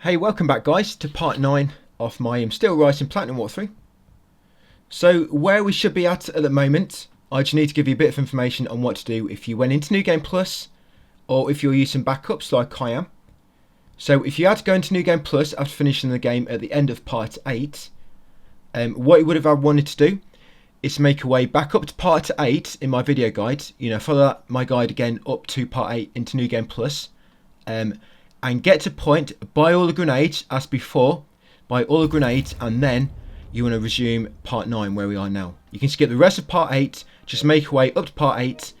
Hey, welcome back guys to part 9 of my Steelrising Platinum walkthrough. So where we should be at the moment, I just need to give you a bit of information on what to do if you went into New Game Plus or if you're using backups like I am. So if you had to go into New Game Plus after finishing the game at the end of part 8, what you would have wanted to do is make your way back up to part 8 in my video guide. Follow my guide again up to part 8 into New Game Plus. And get to point, buy all the grenades as before, buy all the grenades, and then you want to resume part 9 where we are now. You can skip the rest of part 8, just make your way up to part 8,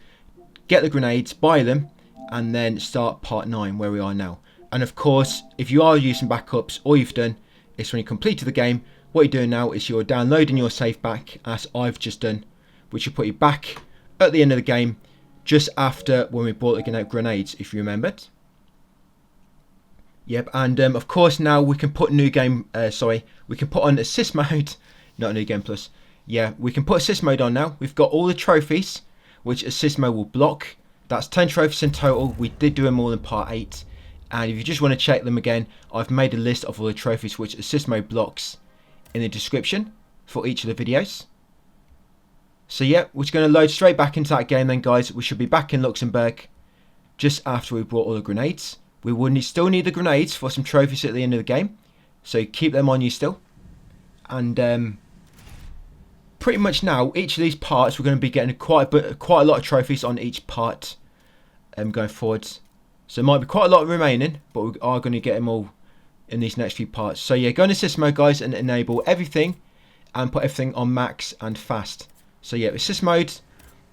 get the grenades, buy them, and then start part 9 where we are now. And of course, if you are using backups, all you've done is when you completed the game, what you're doing now is you're downloading your save back, as I've just done, which will put you back at the end of the game, just after when we bought the grenades, if you remembered. Yep, and of course now we can put we can put on assist mode, not New Game Plus. Yeah, we can put assist mode on now. We've got all the trophies, which assist mode will block. That's 10 trophies in total. We did do them all in part 8. And if you just want to check them again, I've made a list of all the trophies which assist mode blocks in the description for each of the videos. So yeah, we're just going to load straight back into that game then guys. We should be back in Luxembourg just after we brought all the grenades. We will still need the grenades for some trophies at the end of the game, so keep them on you still. And pretty much now, each of these parts, we're going to be getting quite a lot of trophies on each part going forwards. So there might be quite a lot remaining, but we are going to get them all in these next few parts. So yeah, go into assist mode guys and enable everything and put everything on max and fast. So yeah, assist mode,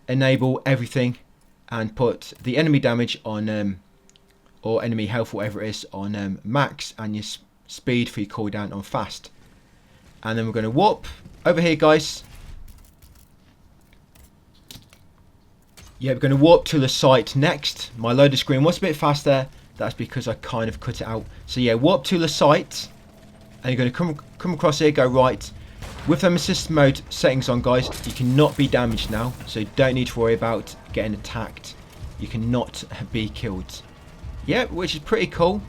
enable everything and put the enemy damage on or enemy health, whatever it is, on max, and your speed for your cooldown on fast. And then we're going to warp over here guys. Yeah, we're going to warp to the site next. My loader screen was a bit fast there. That's because I kind of cut it out. So yeah, warp to the site, and you're going to come across here, go right. With them assist mode settings on guys, you cannot be damaged now, so you don't need to worry about getting attacked. You cannot be killed. Yeah, which is pretty cool.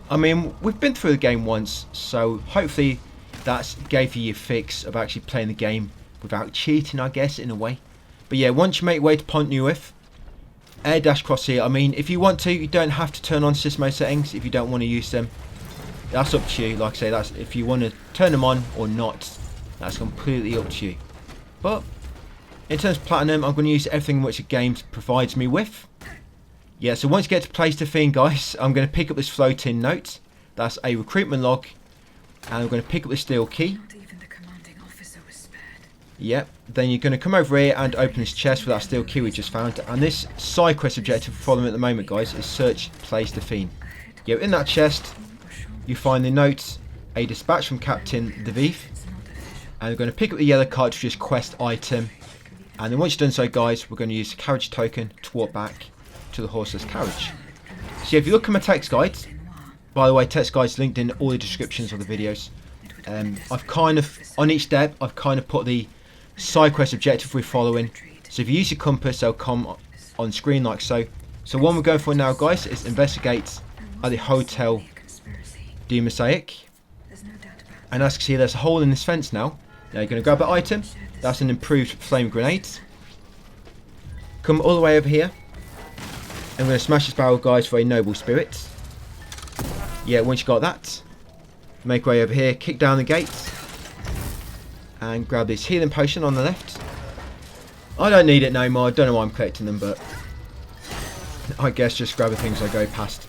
I mean, we've been through the game once, so hopefully that's gave you your fix of actually playing the game without cheating, I guess, in a way. But yeah, once you make your way to Pont Neuf, air dash cross here. I mean, if you want to, you don't have to turn on assist mode settings if you don't want to use them. That's up to you. Like I say, that's if you want to turn them on or not. That's completely up to you. But in terms of platinum, I'm going to use everything which the game provides me with. Yeah, so once you get to place the thing, guys, I'm going to pick up this floating note. That's a recruitment log. And I'm going to pick up the steel key. Not even the commanding officer was spared. Yep. Then you're going to come over here and open this chest with that steel key we just found. And this side quest objective for following at the moment, guys, is search, place the fiend. Yeah, in that chest, you find the note, a dispatch from Captain Deviv. And we're going to pick up the yellow cartridges quest item. And then once you've done so, guys, we're going to use the carriage token to walk back to the horseless carriage. So if you look at my text guides, by the way, text guides linked in all the descriptions of the videos. I've kind of, on each step, I've kind of put the side quest objective we're following. So if you use your compass, they'll come on screen like so. So one we're going for now, guys, is investigate at the Hotel de Mosaic. And as you can see, there's a hole in this fence now. Now you're going to grab that item. That's an improved flame grenade. Come all the way over here. I'm going to smash this barrel, guys, for a noble spirit. Yeah, once you got that, make way over here, kick down the gate, and grab this healing potion on the left. I don't need it no more. I don't know why I'm collecting them, but I guess just grab the things I go past.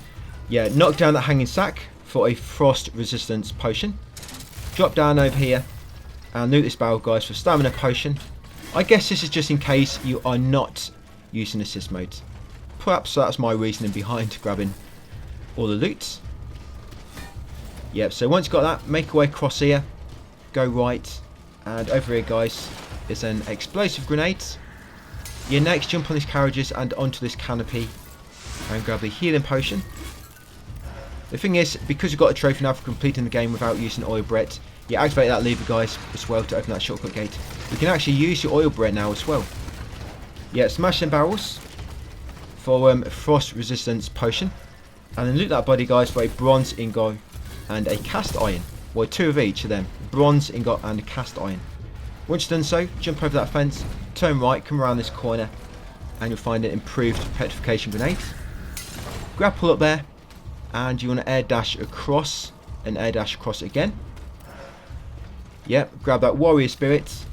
Yeah, knock down that hanging sack for a frost resistance potion. Drop down over here and loot this barrel, guys, for stamina potion. I guess this is just in case you are not using assist mode. Perhaps that's my reasoning behind grabbing all the loot. Yep, so once you've got that, make your way across here, go right, and over here, guys, is an explosive grenade. You next jump on these carriages and onto this canopy and grab the healing potion. The thing is, because you've got a trophy now for completing the game without using oil Brett, you activate that lever, guys, as well to open that shortcut gate. You can actually use your oil Brett now as well. Yeah, smash them barrels for frost resistance potion, and then loot that body, guys, for a bronze ingot and a cast iron. Well, 2 of each of them. Bronze ingot and a cast iron. Once you've done so, jump over that fence, turn right, come around this corner, and you'll find an improved petrification grenade. Grapple up there, and you want to air dash across, and air dash across again. Yep, grab that warrior spirit,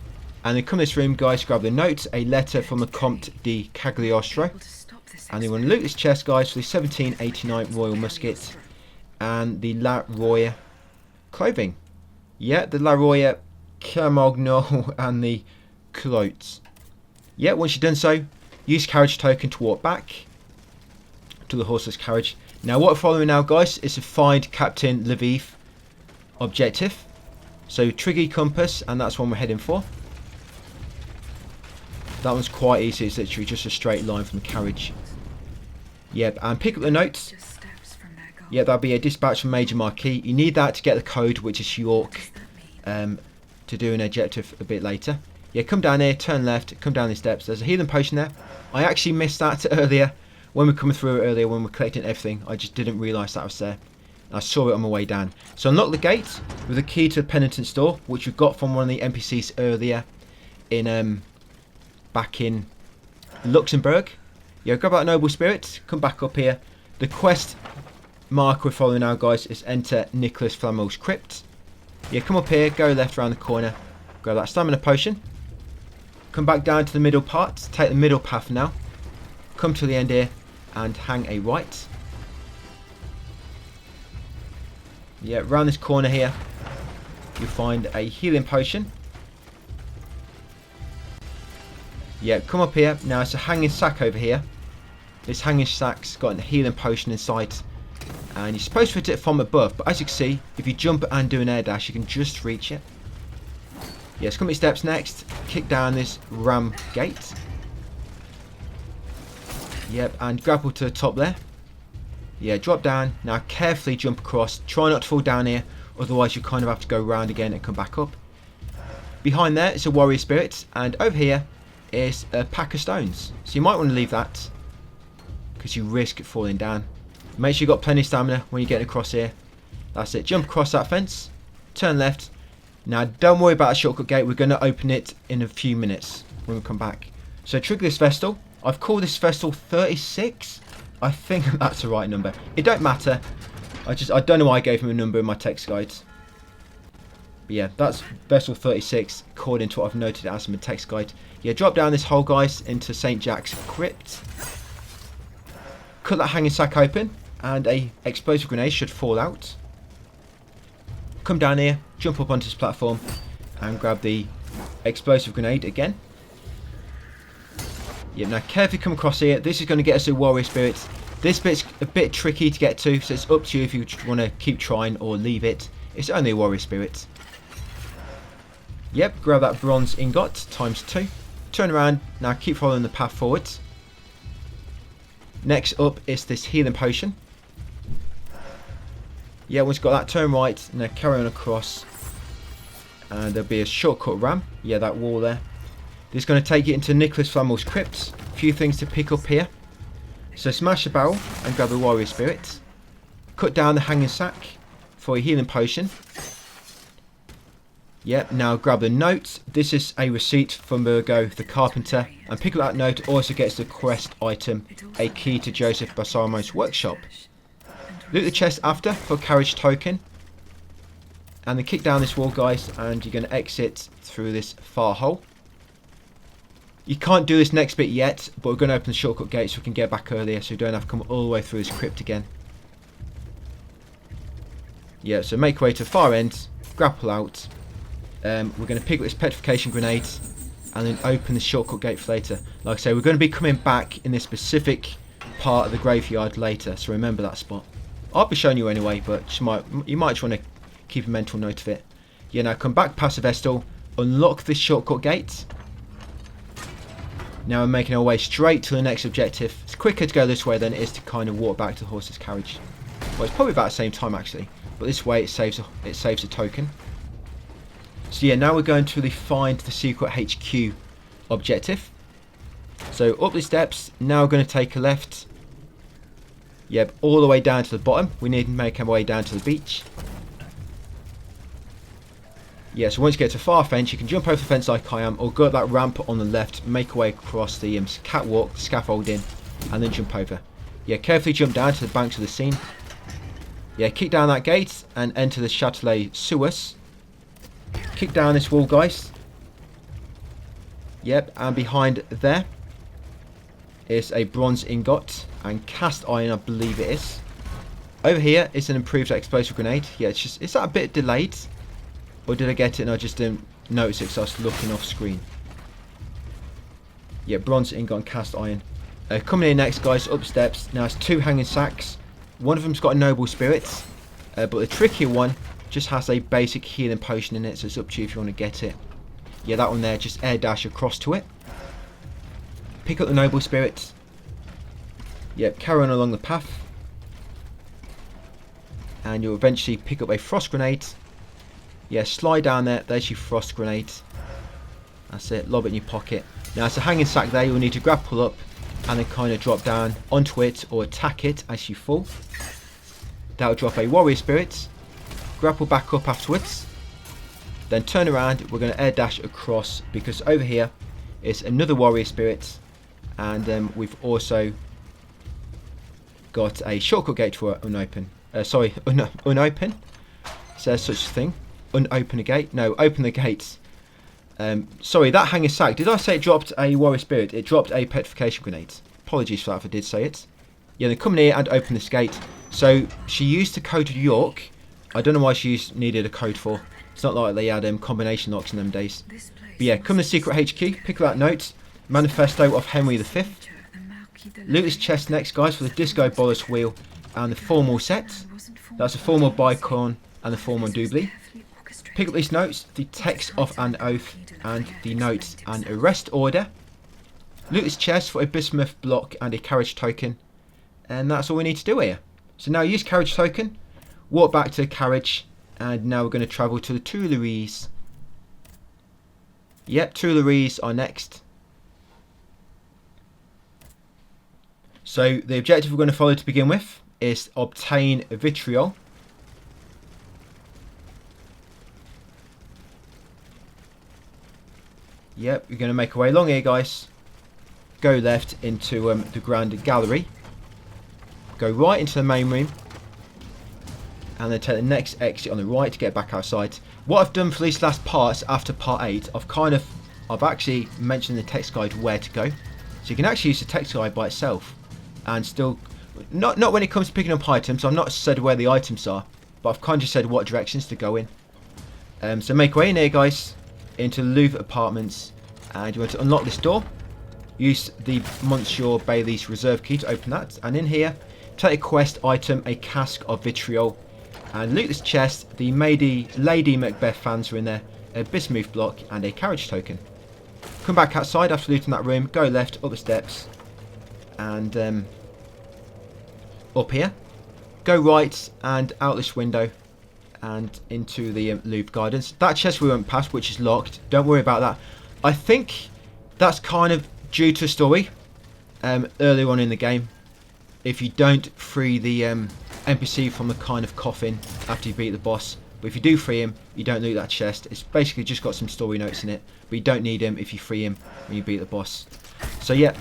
and then come in this room, guys, grab the note, a letter from the Comte di Cagliostro. And you want to loot this chest, guys, for the 1789 Royal Musket and the La Roya clothing. Yeah, the La Roya Camogno and the culottes. Yeah, once you've done so, use carriage token to walk back to the horseless carriage. Now, what we're following now, guys, is to find Captain Lviv objective. So, trigger compass, and that's one we're heading for. That one's quite easy. It's literally just a straight line from the carriage. Yep, and pick up the notes. Yeah, that'll be a dispatch from Major Marquis. You need that to get the code, which is York, to do an objective a bit later. Yeah, come down here, turn left, come down these steps. There's a healing potion there. I actually missed that earlier when we were coming through earlier, when we were collecting everything. I just didn't realise that was there. I saw it on my way down. So unlock the gate with a key to the penitent's door, which we got from one of the NPCs earlier in back in Luxembourg. Yeah, grab that noble spirit, come back up here. The quest mark we're following now, guys, is enter Nicholas Flamel's crypt. Yeah, come up here, go left around the corner, grab that stamina potion. Come back down to the middle part, take the middle path now. Come to the end here and hang a right. Yeah, round this corner here, you'll find a healing potion. Yeah, come up here. Now it's a hanging sack over here. This hanging sack's got a healing potion inside. And you're supposed to hit it from above. But as you can see, if you jump and do an air dash, you can just reach it. Yes, come up your steps next. Kick down this ram gate. Yep, and grapple to the top there. Yeah, drop down. Now carefully jump across. Try not to fall down here. Otherwise you kind of have to go round again and come back up. Behind there is a warrior spirit. And over here is a pack of stones, so you might want to leave that because you risk falling down. Make sure you've got plenty of stamina when you're getting across here. That's it, jump across that fence, turn left. Now don't worry about a shortcut gate, we're going to open it in a few minutes when we come back. So trigger this Vestal. I've called this Vestal 36. I think that's the right number. It don't matter, I don't know why I gave him a number in my text guides. But yeah, that's Vestal 36 according to what I've noted as in my text guide. Yeah, drop down this hole, guys, into St. Jack's crypt. Cut that hanging sack open, and a explosive grenade should fall out. Come down here, jump up onto this platform, and grab the explosive grenade again. Yeah, now carefully come across here. This is going to get us a warrior spirit. This bit's a bit tricky to get to, so it's up to you if you want to keep trying or leave it. It's only a warrior spirit. Yep, grab that bronze ingot ×2. Turn around, now keep following the path forwards. Next up is this healing potion. Yeah, once you've got that, turn right, now carry on across. And there'll be a shortcut ram. Yeah, that wall there. This is going to take you into Nicholas Flamel's crypt. A few things to pick up here. So smash the barrel and grab the warrior spirit. Cut down the hanging sack for a healing potion. Yep, now grab the note. This is a receipt from Virgo the carpenter, and pick up that note also gets the quest item, a key to Joseph Basarmo's workshop. Loot the chest after for carriage token, and then kick down this wall, guys, and you're going to exit through this far hole. You can't do this next bit yet, but we're going to open the shortcut gate so we can get back earlier, so you don't have to come all the way through this crypt again. Yeah, so make your way to the far end, grapple out. We're going to pick up this petrification grenade and then open the shortcut gate for later. Like I say, we're going to be coming back in this specific part of the graveyard later, so remember that spot. I'll be showing you anyway, but you might just want to keep a mental note of it. Yeah, now come back past the Vestal, unlock this shortcut gate. Now we're making our way straight to the next objective. It's quicker to go this way than it is to kind of walk back to the horse's carriage. Well, it's probably about the same time actually, but this way it saves a token. So yeah, now we're going to find the secret HQ objective. So up the steps, now we're going to take a left. Yep, all the way down to the bottom. We need to make our way down to the beach. Yeah, so once you get to far fence, you can jump over the fence like I am, or go up that ramp on the left, make your way across the catwalk, scaffolding, and then jump over. Yeah, carefully jump down to the banks of the scene. Yeah, kick down that gate and enter the Châtelet sewers. Kick down this wall, guys. Yep, and behind there is a bronze ingot and cast iron, I believe it is. Over here is an improved explosive grenade. Yeah, is that a bit delayed? Or did I get it and I just didn't notice it because I was looking off screen? Yeah, bronze ingot and cast iron. Coming in next, guys, up steps. Now it's 2 hanging sacks. One of them's got a noble spirit, but the trickier one just has a basic healing potion in it, so it's up to you if you want to get it. Yeah, that one there, just air dash across to it. Pick up the noble spirit. Yep, carry on along the path. And you'll eventually pick up a frost grenade. Yeah, slide down there, there's your frost grenade. That's it, lob it in your pocket. Now it's a hanging sack there, you'll need to grapple up and then kind of drop down onto it or attack it as you fall. That'll drop a warrior spirit. Grapple back up afterwards. Then turn around, we're going to air dash across because over here is another warrior spirit. And we've also got a shortcut gate for unopen. Unopen. Says such a thing. Unopen a gate. No, open the gates. Sorry, that hanging sack. Did I say it dropped a warrior spirit? It dropped a petrification grenade. Apologies for that if I did say it. Yeah, then come in here and open this gate. So she used the code to York. I don't know why she needed a code for. It's not like they had combination locks in them days. But yeah, come to Secret HQ. Pick up that note. Manifesto of Henry V. Loot this chest next, guys, for the Disco Bolus wheel and the formal set. That's a formal bicorn and the formal doubly. Pick up these notes, the text of an oath and the notes and arrest order. Loot this chest for a bismuth block and a carriage token. And that's all we need to do here. So now use carriage token, walk back to the carriage, and now we're going to travel to the Tuileries. Yep, Tuileries are next. So the objective we're going to follow to begin with is obtain vitriol. Yep, we're going to make our way along here, guys. Go left into the Grand Gallery. Go right into the main room. And then take the next exit on the right to get back outside. What I've done for these last parts after part 8, I've actually mentioned in the text guide where to go. So you can actually use the text guide by itself. And still, not when it comes to picking up items. I've not said where the items are. But I've kind of said what directions to go in. So make way in here, guys. Into the Louvre Apartments, and you want to unlock this door. Use the Monsieur Bailey's reserve key to open that, and in here take a quest item, a cask of vitriol, and loot this chest. The Lady Macbeth fans are in there, a bismuth block and a carriage token. Come back outside after looting that room, go left up the steps and up here, go right and out this window and into the Louvre Gardens. That chest we went past, which is locked, don't worry about that. I think that's kind of due to a story earlier on in the game. If you don't free the NPC from the kind of coffin after you beat the boss, but if you do free him, you don't loot that chest. It's basically just got some story notes in it, but you don't need him if you free him when you beat the boss. So yeah,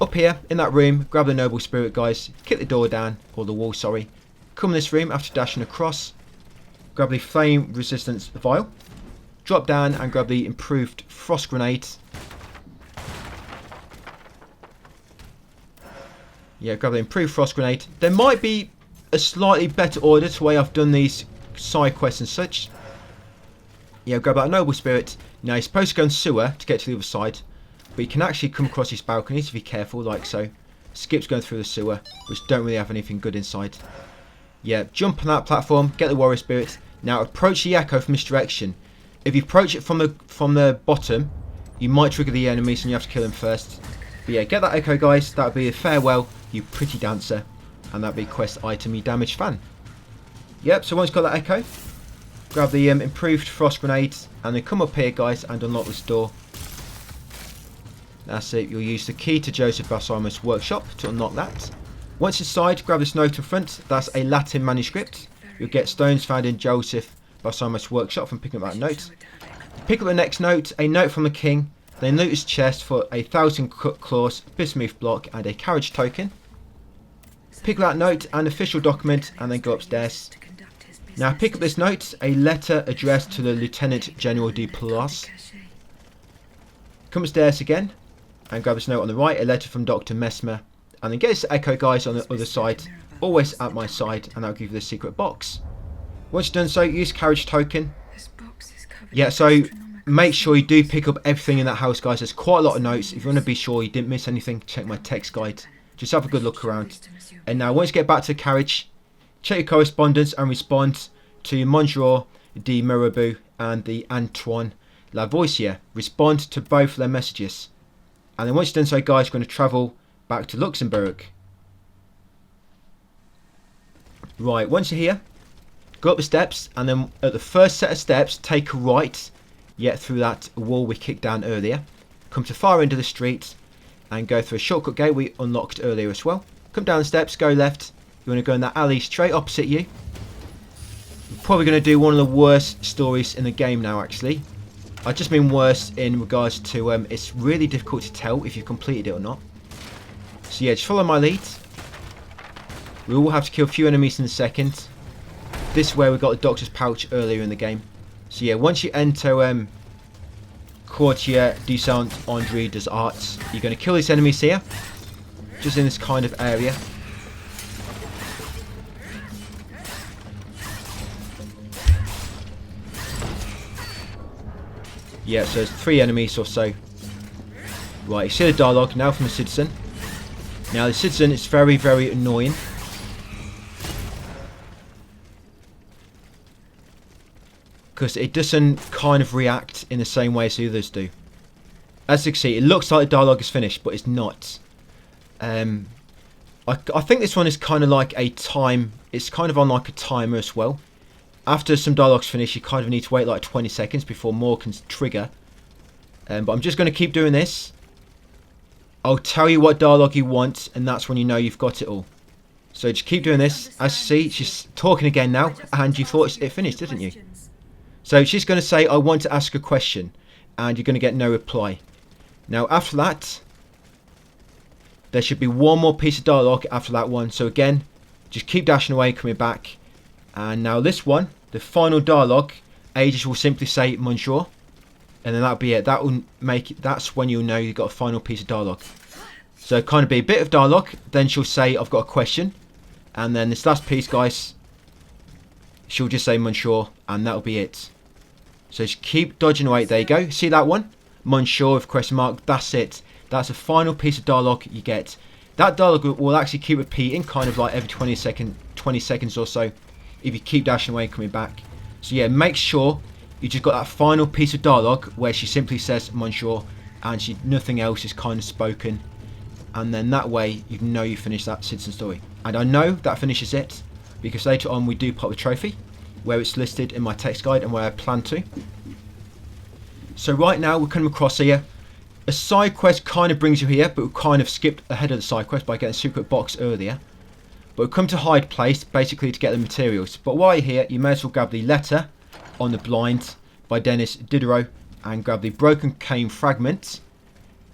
up here in that room, grab the noble spirit, guys, kick the door down, or the wall, sorry. Come in this room after dashing across. Grab the flame resistance vial, drop down and grab the improved frost grenade. Yeah, grab the improved frost grenade. There might be a slightly better order to the way I've done these side quests and such. Yeah, grab that noble spirit. Now you're supposed to go in sewer to get to the other side, but you can actually come across these balconies if you're careful, like so. Skips going through the sewer, which don't really have anything good inside. Yeah, jump on that platform, get the warrior spirit. Now approach the echo from this direction. If you approach it from the bottom, you might trigger the enemies and you have to kill them first. But yeah, get that echo, guys. That would be a farewell, you pretty dancer. And that would be quest item, you damaged fan. Yep, so once you've got that echo, grab the improved frost grenades and then come up here, guys, and unlock this door. That's it, you'll use the key to Joseph Balsamo's workshop to unlock that. Once inside, grab this note in front. That's a Latin manuscript. You'll get stones found in Joseph by Simon's workshop from picking up that note. Pick up the next note, a note from the king. Then loot his chest for 1,000 cut claws, bismuth block, and a carriage token. Pick up that note, an official document, and then go upstairs. Now pick up this note, a letter addressed to the Lieutenant General de Plus. Come upstairs again, and grab this note on the right, a letter from Dr. Mesmer. And then get this Echo guys on the other side, always at my side, and that'll give you the secret box. Once you've done so, use carriage token. Yeah, so make sure you do pick up everything in that house, guys. There's quite a lot of notes. If you want to be sure you didn't miss anything, check my text guide. Just have a good look around. And now once you get back to the carriage, check your correspondence and respond to Monsieur de Mirabeau and the Antoine Lavoisier. Respond to both their messages. And then once you've done so, guys, you're going to travel back to Luxembourg. Right, once you're here, go up the steps, and then at the first set of steps, take a right, through that wall we kicked down earlier. Come to the far end of the street, and go through a shortcut gate we unlocked earlier as well. Come down the steps, go left. You want to go in that alley straight opposite you. We're probably going to do one of the worst stories in the game now, actually. I just mean worse in regards to it's really difficult to tell if you've completed it or not. So yeah, just follow my lead. We will have to kill a few enemies in a second. This is where we got the Doctor's Pouch earlier in the game. So yeah, once you enter Quartier du Saint-André des Arts, you're going to kill these enemies here. Just in this kind of area. Yeah, so there's 3 enemies or so. Right, you see the dialogue now from the citizen. Now the citizen is very, very annoying. Because it doesn't kind of react in the same way as the others do. As you can see, it looks like the dialogue is finished, but it's not. I think this one is kind of like a time. It's kind of on like a timer as well. After some dialogue's finished, you kind of need to wait like 20 seconds before more can trigger. But I'm just going to keep doing this. I'll tell you what dialogue you want, and that's when you know you've got it all. So just keep doing this. As you see, she's talking again now, and you thought it finished, didn't you? So she's going to say, I want to ask a question, and you're going to get no reply. Now after that, there should be one more piece of dialogue after that one. So again, just keep dashing away, coming back. And now this one, the final dialogue, Aegis will simply say, Monsieur. And then that'll be it. That will make it, that's when you'll know you've got a final piece of dialogue. So kind of be a bit of dialogue. Then she'll say, I've got a question. And then this last piece, guys, she'll just say, Monsieur. And that'll be it. So just keep dodging away. There you go. See that one? Monsieur with question mark. That's it. That's the final piece of dialogue you get. That dialogue will actually keep repeating, kind of like every 20 seconds or so, if you keep dashing away and coming back. So yeah, make sure you just got that final piece of dialogue where she simply says Monsieur, and nothing else is kind of spoken. And then that way you know you finished that citizen story. And I know that finishes it, because later on we do pop the trophy, where it's listed in my text guide and where I plan to. So right now we're coming across here. A side quest kind of brings you here, but we kind of skipped ahead of the side quest by getting a secret box earlier. But we come to Hyde Place basically to get the materials. But while you're here, you may as well grab the letter on the blind by Dennis Diderot and grab the broken cane fragment.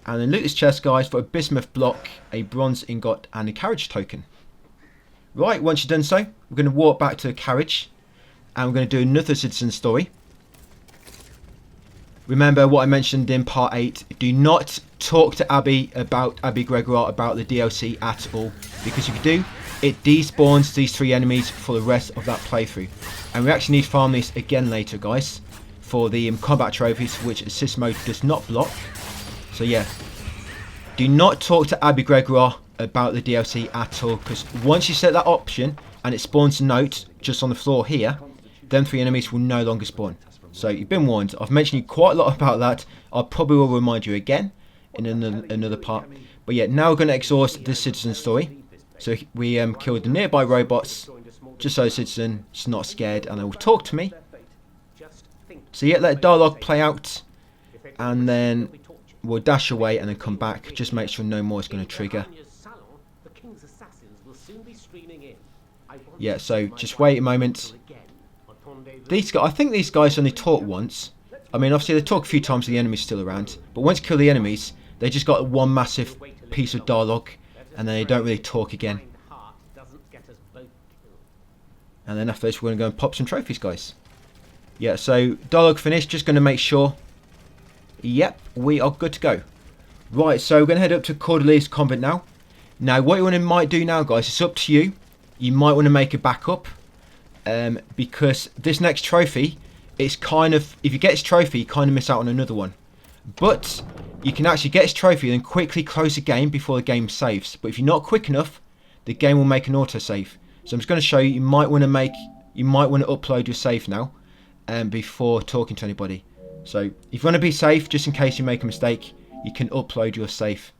And then loot this chest, guys, for a bismuth block, a bronze ingot, and a carriage token. Right, once you've done so, we're going to walk back to the carriage. And we're going to do another citizen story. Remember what I mentioned in part 8. Do not talk to Abby Gregoire about the DLC at all. Because if you do, it despawns these 3 enemies for the rest of that playthrough. And we actually need to farm these again later, guys. For the combat trophies, which assist mode does not block. So yeah. Do not talk to Abby Gregoire about the DLC at all. Because once you set that option, and it spawns a note just on the floor here, them 3 enemies will no longer spawn. So you've been warned. I've mentioned you quite a lot about that. I probably will remind you again in another part. But yeah, now we're going to exhaust this citizen story. So we killed the nearby robots, just so the citizen is not scared and they will talk to me. So yeah, let dialogue play out, and then we'll dash away and then come back. Just make sure no more is going to trigger. Yeah, so just wait a moment. these guys, I think these guys only talk once. I mean, obviously they talk a few times when the enemy's still around, but once you kill the enemies, they just got one massive piece of dialogue, and then they don't really talk again. And then after this, we're going to go and pop some trophies, guys. Yeah, so dialogue finished. Just going to make sure. Yep, we are good to go. Right, so we're going to head up to Goliath's convent now. Now, what you might do now, guys, it's up to you. You might want to make a backup, because this next trophy, it's kind of, if you get this trophy, you kind of miss out on another one. But you can actually get this trophy and then quickly close the game before the game saves. But if you're not quick enough, the game will make an autosave. So I'm just going to show you. You might want to upload your save now, before talking to anybody. So if you want to be safe, just in case you make a mistake, you can upload your save.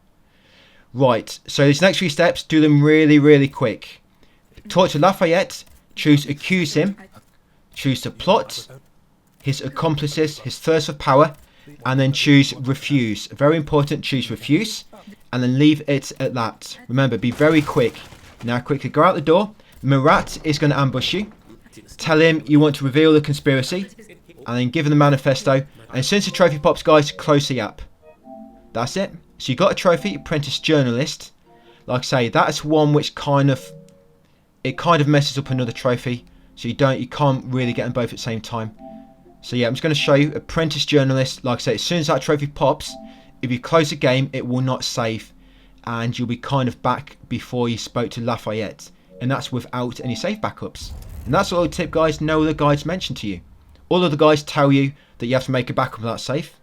Right. So these next few steps, do them really, really quick. Talk to Lafayette. Choose accuse him. Choose to plot. His accomplices. His thirst for power. And then choose refuse. Very important. Choose refuse. And then leave it at that. Remember, be very quick. Now quickly go out the door. Marat is going to ambush you. Tell him you want to reveal the conspiracy. And then give him the manifesto. And since the trophy pops, guys, close the app. That's it. So you got a trophy, Apprentice Journalist. Like I say, that's one which kind of messes up another trophy. So you can't really get them both at the same time. So yeah, I'm just going to show you Apprentice Journalist. Like I say, as soon as that trophy pops, if you close the game, it will not save. And you'll be kind of back before you spoke to Lafayette. And that's without any save backups. And that's a little tip, guys. No other guides mention to you. All of the guys tell you that you have to make a backup of that safe.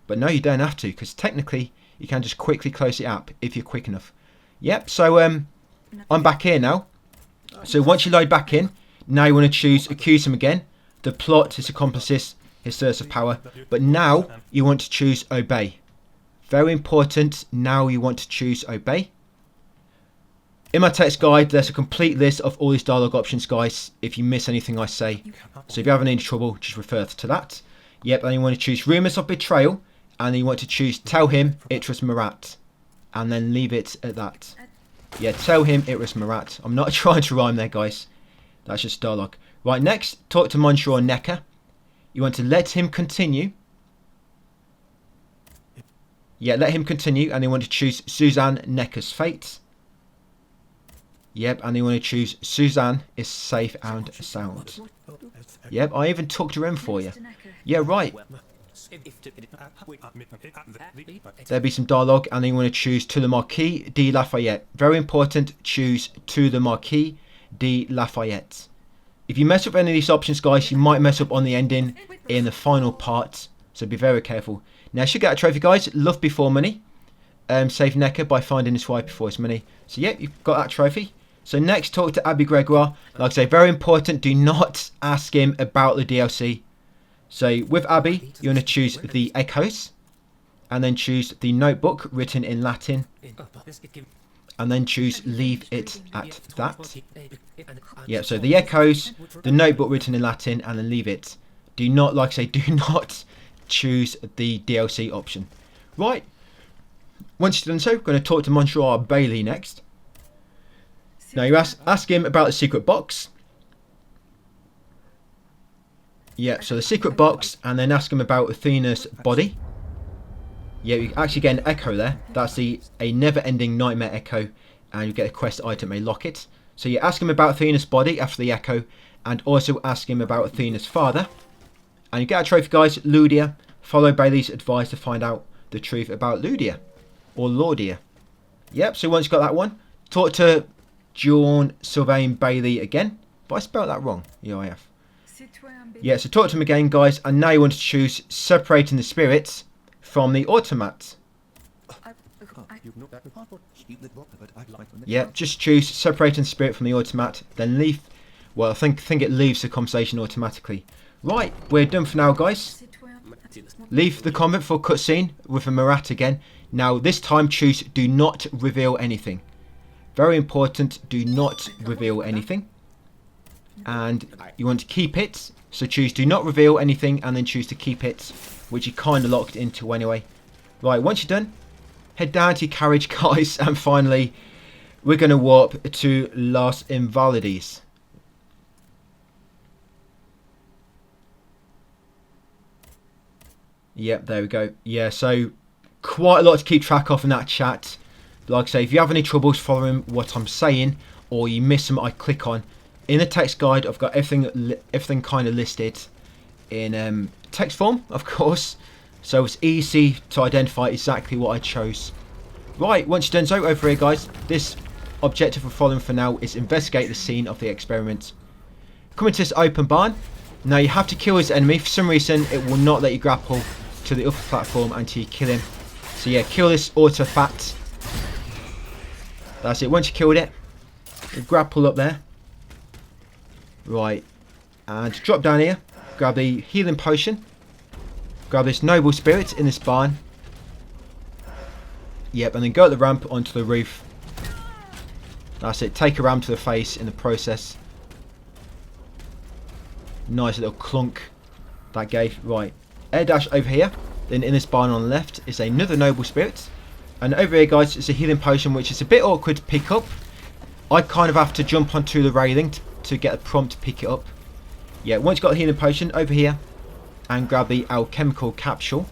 But no, you don't have to. Because technically, you can just quickly close the app if you're quick enough. Yep, so I'm back here now. So once you load back in, now you want to choose accuse him again. The plot, his accomplices, his thirst of power. But now you want to choose obey. Very important. Now you want to choose obey. In my text guide, there's a complete list of all these dialogue options, guys, if you miss anything I say. So if you're having any trouble, just refer to that. Yep, then you want to choose rumours of betrayal. And then you want to choose tell him it was Marat. And then leave it at that. Yeah, tell him it was Marat. I'm not trying to rhyme there, guys. That's just dialogue. Right, next, talk to Monsieur Necker. You want to let him continue. Yeah, let him continue. And you want to choose Suzanne Necker's fate. Yep, and you want to choose Suzanne is safe and sound. Yep, I even tucked her in for you. Yeah, right. There'll be some dialogue, and then you want to choose to the Marquis de Lafayette. Very important, choose to the Marquis de Lafayette. If you mess up any of these options, guys, you might mess up on the ending in the final part, so be very careful. Now, you should get a trophy, guys. Love before money. Save Necker by finding his wife before his money. So, yeah, you've got that trophy. So, next, talk to Abby Gregoire. Like I say, very important, do not ask him about the DLC. So, with Abby, you want to choose the Echoes. And then choose the notebook written in Latin. And then choose leave it at that. Yeah, so the Echoes, the notebook written in Latin, and then leave it. Do not, like I say, do not choose the DLC option. Right. Once you've done so, we're going to talk to Monsieur Bailey next. Now you ask him about the secret box. Yeah, so the secret box, and then ask him about Athena's body. Yeah, you actually get an echo there. That's a never-ending nightmare echo, and you get a quest item, a locket. So you ask him about Athena's body after the echo, and also ask him about Athena's father. And you get a trophy, guys, Ludia. Follow Bailey's advice to find out the truth about Ludia, or Lordia. Yep, so once you got that one, talk to John Sylvain Bailey again. But I spelled that wrong. Yeah, I have. Yeah, so talk to him again, guys, and now you want to choose separating the spirits from the automat. Yeah, just choose separating the spirit from the automat, then leave. Well, I think it leaves the conversation automatically. Right, we're done for now, guys. Leave the convent for a cutscene with a Marat again. Now, this time choose do not reveal anything. Very important, do not reveal anything. And you want to keep it, so choose do not reveal anything and then choose to keep it, which you kind of locked into anyway. Right, once you're done, head down to your carriage, guys, and finally we're going to warp to Los Invalides. Yep, there we go. Yeah, so quite a lot to keep track of in that chat. Like I say, if you have any troubles following what I'm saying, or you miss them I click on, in the text guide I've got everything kind of listed in text form, of course, so it's easy to identify exactly what I chose. Right, once you're done so, over here guys, this objective we're following for now is investigate the scene of the experiment. Come into this open barn. Now you have to kill his enemy. For some reason it will not let you grapple to the upper platform until you kill him. So yeah, kill this artifact. That's it. Once you killed it, you grapple up there. Right, and drop down here. Grab the healing potion. Grab this noble spirit in this barn. Yep, and then go up the ramp onto the roof. That's it. Take a ram to the face in the process. Nice little clunk that gave. Right, air dash over here. Then in this barn on the left is another noble spirit. And over here guys is a healing potion, which is a bit awkward to pick up. I kind of have to jump onto the railing to get a prompt to pick it up. Yeah, once you've got the healing potion, over here and grab the alchemical capsule.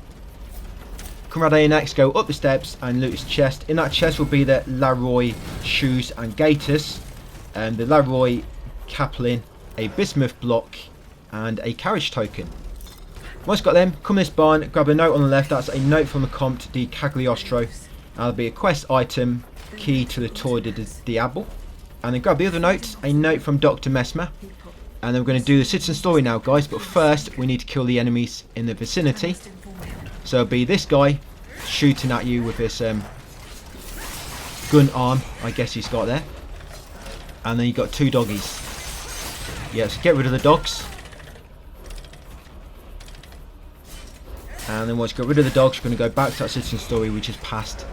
Come right here next, go up the steps and loot his chest. In that chest will be the Leroy shoes and gaiters, and the Leroy Kaplan, a bismuth block and a carriage token. Once you've got them, come in this barn, grab a note on the left. That's a note from the Comte di Cagliostro. That'll be a quest item, key to the Tour de Diable. And then grab the other note, a note from Dr. Mesmer. And then we're going to do the citizen story now guys, but first we need to kill the enemies in the vicinity. So it'll be this guy shooting at you with this gun arm, I guess he's got there. And then you've got two doggies. Yeah, so get rid of the dogs. And then once you get rid of the dogs, we're going to go back to that citizen story which is past.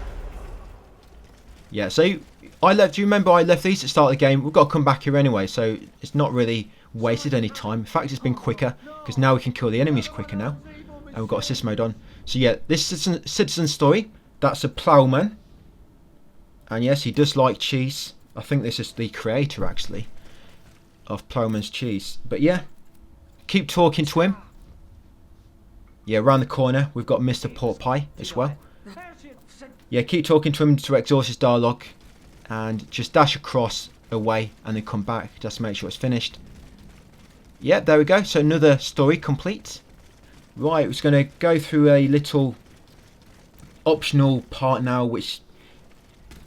Yeah, so do you remember I left these at the start of the game? We've got to come back here anyway, so it's not really wasted any time. In fact, it's been quicker, because now we can kill the enemies quicker now. And we've got assist mode on. So yeah, this citizen story, that's a ploughman. And yes, he does like cheese. I think this is the creator, actually, of Ploughman's Cheese. But yeah, keep talking to him. Yeah, around the corner, we've got Mr. Pork Pie as well. Yeah, keep talking to him to exhaust his dialogue. And just dash across away and then come back just to make sure it's finished. Yep, there we go. So another story complete. Right, we're just going to go through a little optional part now, which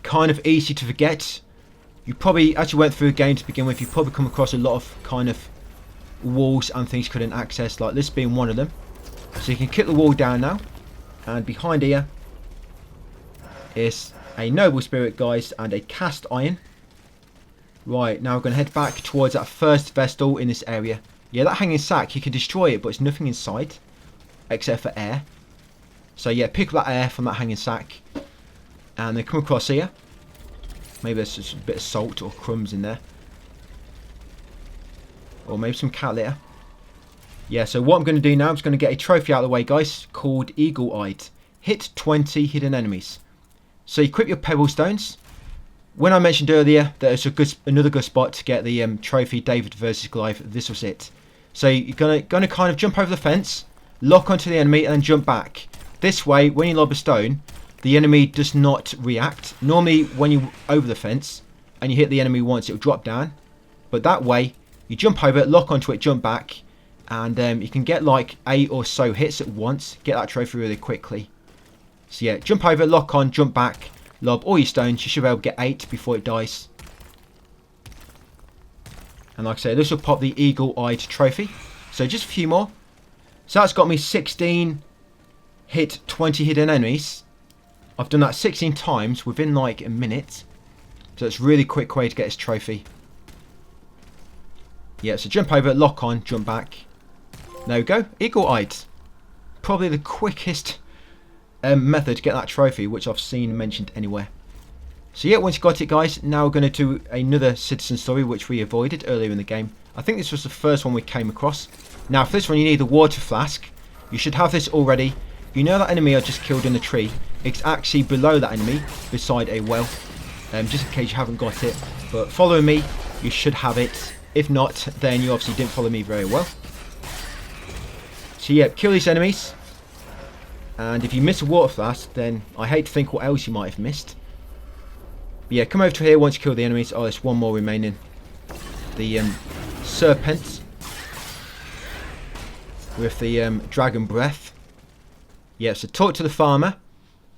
kind of easy to forget. You probably, as you went through the game to begin with, you probably come across a lot of kind of walls and things you couldn't access, like this being one of them. So you can kick the wall down now, and behind here is a noble spirit guys and a cast iron. Right, now we're going to head back towards that first vestal in this area. Yeah, that hanging sack, you can destroy it, but there's nothing inside except for air. So yeah, pick up that air from that hanging sack and then come across here. Maybe there's just a bit of salt or crumbs in there, or maybe some cat litter. Yeah, so what I'm going to do now, I'm just going to get a trophy out of the way guys, called Eagle Eyed. Hit 20 hidden enemies. So equip your pebble stones. When I mentioned earlier that it's another good spot to get the trophy David versus Goliath, this was it. So you're gonna kind of jump over the fence, lock onto the enemy and then jump back. This way, when you lob a stone, the enemy does not react. Normally when you over the fence and you hit the enemy once, it'll drop down. But that way, you jump over it, lock onto it, jump back, and you can get like 8 or so hits at once, get that trophy really quickly. So yeah, jump over, lock on, jump back, lob all your stones. You should be able to get 8 before it dies. And like I say, this will pop the Eagle-Eyed trophy. So just a few more. So that's got me 16 hit 20 hidden enemies. I've done that 16 times within like a minute. So it's a really quick way to get this trophy. Yeah, so jump over, lock on, jump back. There we go, Eagle-Eyed. Probably the quickest method to get that trophy, which I've seen mentioned anywhere. So yeah, once you got it guys, now we're going to do another citizen story which we avoided earlier in the game. I think this was the first one we came across. Now for this one you need a water flask. You should have this already. You know that enemy I just killed in the tree, it's actually below that enemy, beside a well. Just in case you haven't got it. But following me, you should have it. If not, then you obviously didn't follow me very well. So yeah, kill these enemies. And if you miss a water flask, then I hate to think what else you might have missed. But yeah, come over to here once you kill the enemies. Oh, there's one more remaining. The serpent with the dragon breath. Yeah, so talk to the farmer.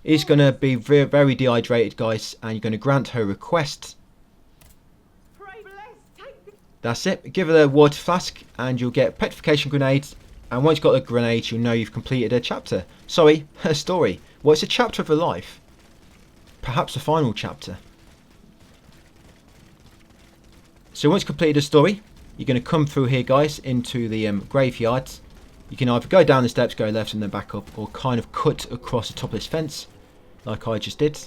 He's going to be very, very dehydrated, guys, and you're going to grant her request. That's it. Give her the water flask and you'll get petrification grenades. And once you've got the grenades, you'll know you've completed a chapter. Sorry, her story. Well, it's a chapter of her life. Perhaps the final chapter. So once you've completed the story, you're going to come through here, guys, into the graveyard. You can either go down the steps, go left and then back up, or kind of cut across the top of this fence, like I just did.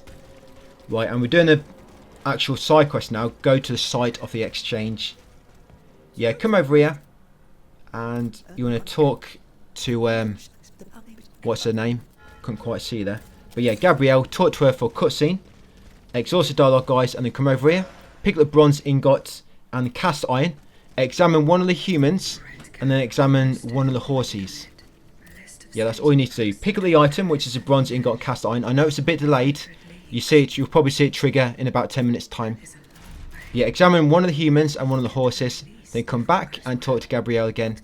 Right, and we're doing the actual side quest now. Go to the site of the exchange. Yeah, come over here. And you want to talk to, what's her name? Couldn't quite see there. But yeah, Gabrielle, talk to her for a cutscene. Exhaust the dialogue, guys, and then come over here. Pick up the bronze ingots and the cast iron. Examine one of the humans, and then examine one of the horses. Yeah, that's all you need to do. Pick up the item, which is a bronze ingot and cast iron. I know it's a bit delayed. You see it, you'll probably see it trigger in about 10 minutes time. Yeah, examine one of the humans and one of the horses. Then come back and talk to Gabrielle again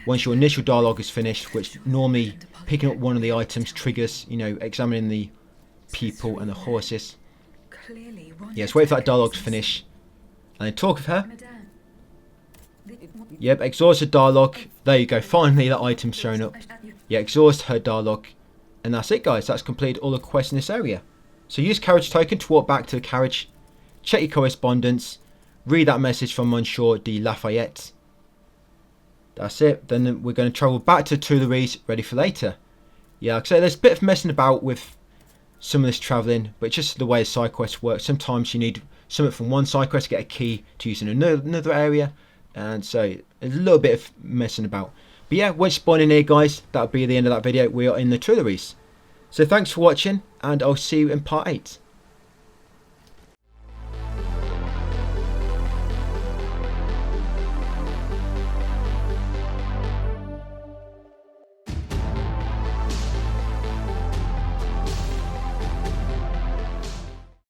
once your initial dialogue is finished, which normally picking up one of the items triggers, you know, examining the people and the horses. Yes, wait for that dialogue to finish and then talk with her. Yep, exhaust her dialogue. There you go, finally that item's shown up. Yeah, exhaust her dialogue. And that's it, guys. That's completed all the quests in this area. So use carriage token to walk back to the carriage. Check your correspondence. Read that message from Monsieur de Lafayette. That's it. Then we're going to travel back to Tuileries, ready for later. Yeah, like I say, there's a bit of messing about with some of this travelling, but it's just the way a side quest works. Sometimes you need something from one side quest to get a key to use in another area, and so there's a little bit of messing about. But yeah, once you spawn in here, guys, that'll be the end of that video. We are in the Tuileries. So thanks for watching, and I'll see you in part 8.